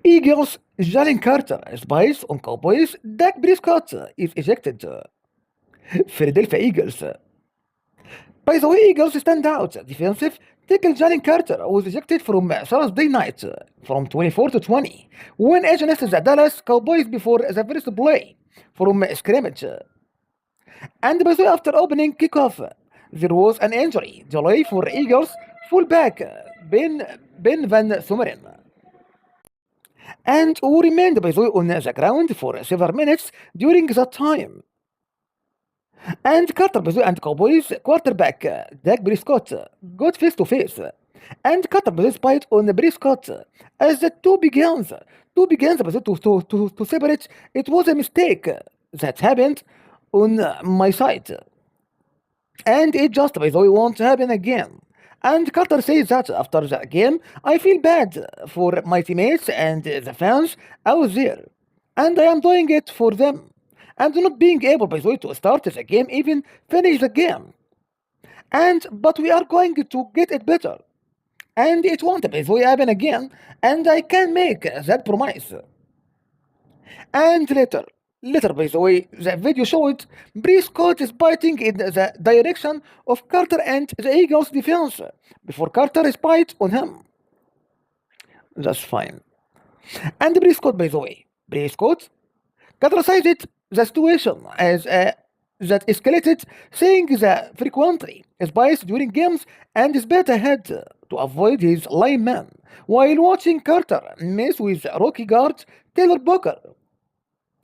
Eagles Jalen Carter spies on Cowboys Dak Prescott is ejected. Philadelphia Eagles. By the way, Eagles stand out. Defensive tackle Jalen Carter was ejected from Thursday night from 24 to 20 when against the Dallas Cowboys before the first play from scrimmage. And by the way, after opening kickoff, there was an injury delay for Eagles fullback Ben VanSumeren, and who remained by the way on the ground for several minutes during that time. And Carter by the way and Cowboys quarterback Dak Prescott got face to face, and Carter by the way spied on Prescott as the two begins by the way to separate. It was a mistake that happened on my side, and it just by the way won't happen again. And Carter says that after the game, I feel bad for my teammates and the fans out there, and I am doing it for them. And not being able, by the way, to start the game, even finish the game. But we are going to get it better, and it won't, by the way, happen again. And I can make that promise. And later, by the way, the video showed Prescott is biting in the direction of Carter and the Eagles defense before Carter spied on him. That's fine. And Prescott, by the way, Prescott categorized the situation as that escalated, saying that frequently spies during games and is bet ahead to avoid his lineman while watching Carter mess with rookie guard Taylor Booker.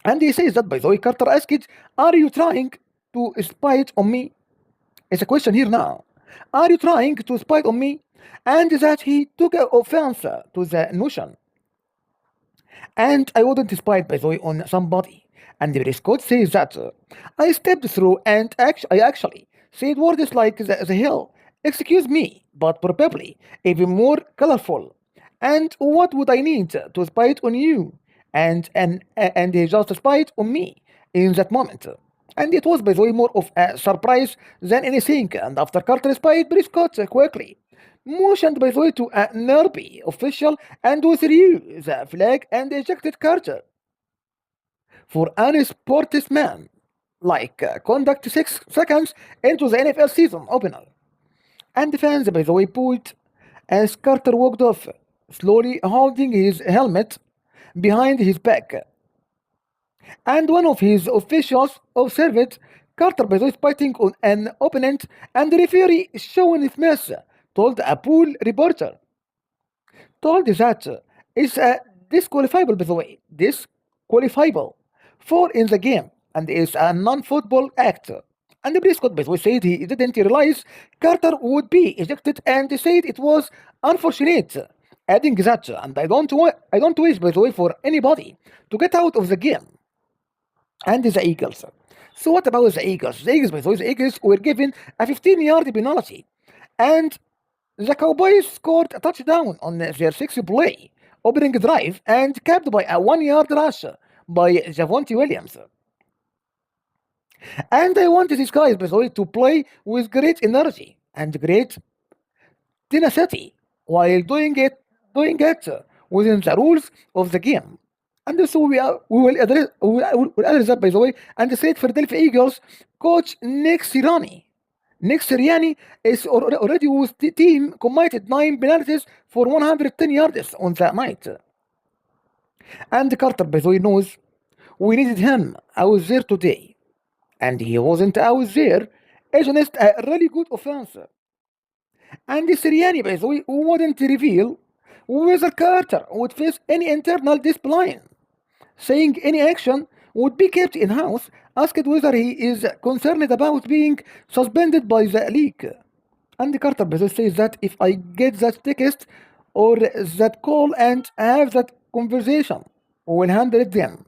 And he says that, by the way, Carter asked, are you trying to spy it on me? It's a question here now. Are you trying to spy it on me? And that he took offense to the notion. And I wouldn't spy it, by the way, on somebody. And Prescott says that I stepped through and I actually said words like the hell. Excuse me, but probably even more colorful. And what would I need to spy it on you? And he just spied on me in that moment. And it was, by the way, more of a surprise than anything. And after Carter spied Prescott quickly, motioned, by the way, to a nearby official and threw the flag and ejected Carter for unsportsman man like conduct 6 seconds into the NFL season opener. And the fans, by the way, booed as Carter walked off, slowly holding his helmet behind his back. And one of his officials observed Carter, by the way, biting on an opponent, and the referee Sean Smith told a pool reporter told that it's disqualifiable, by the way, disqualifiable for in the game, and is a non-football act. And Prescott, by the way, said he didn't realize Carter would be ejected, and said it was unfortunate, adding that, and I don't wish, by the way, for anybody to get out of the game. And the Eagles. So what about the Eagles? The Eagles, by the way, the Eagles were given a 15-yard penalty, and the Cowboys scored a touchdown on their sixth play, opening drive, and capped by a 1-yard rush by Javonte Williams. And I want these guys, by the way, to play with great energy and great tenacity while doing it within the rules of the game. And so we will address that, by the way, and said Philadelphia Eagles coach Nick Sirianni. Nick Sirianni is already with the team committed 9 penalties for 110 yards on that night. And Carter, by the way, knows we needed him out there today. And he wasn't out there against a really good offense. And Sirianni, by the way, wouldn't reveal whether Carter would face any internal discipline, saying any action would be kept in-house, asked whether he is concerned about being suspended by the league. And Carter, by the way, says that if I get that text or that call and have that conversation, we will handle it then.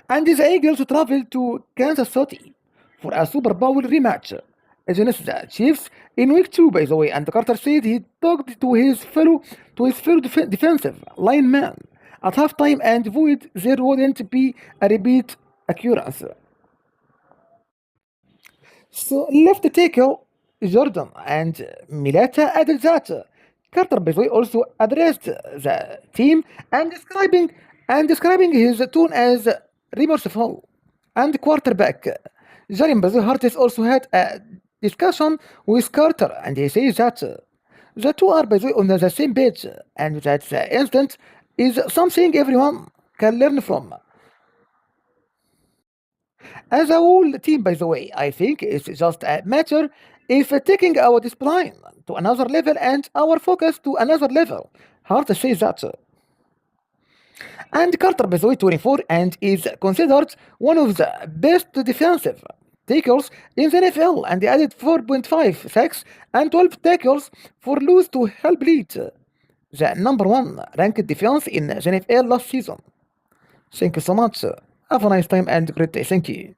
And the Eagles traveled to Kansas City for a Super Bowl rematch against the Chiefs in week 2, by the way. And Carter said he talked to his fellow defensive lineman at halftime and vowed there wouldn't be a repeat occurrence. So left tackle Jordan and Milata added that Carter, by the way, also addressed the team and describing his tone as remorseful. And quarterback Jalen Hartis also had a discussion with Carter, and he says that the two are by the way on the same page, and that the incident is something everyone can learn from. As a whole team, by the way, I think it's just a matter if taking our discipline to another level and our focus to another level. Hard to say that. And Carter, by the way, 24 and is considered one of the best defensive tackles in the NFL and he added 4.5 sacks and 12 tackles for loss to help lead the number one ranked defense in the NFL last season. Thank you so much. Have a nice time and great day. Thank you.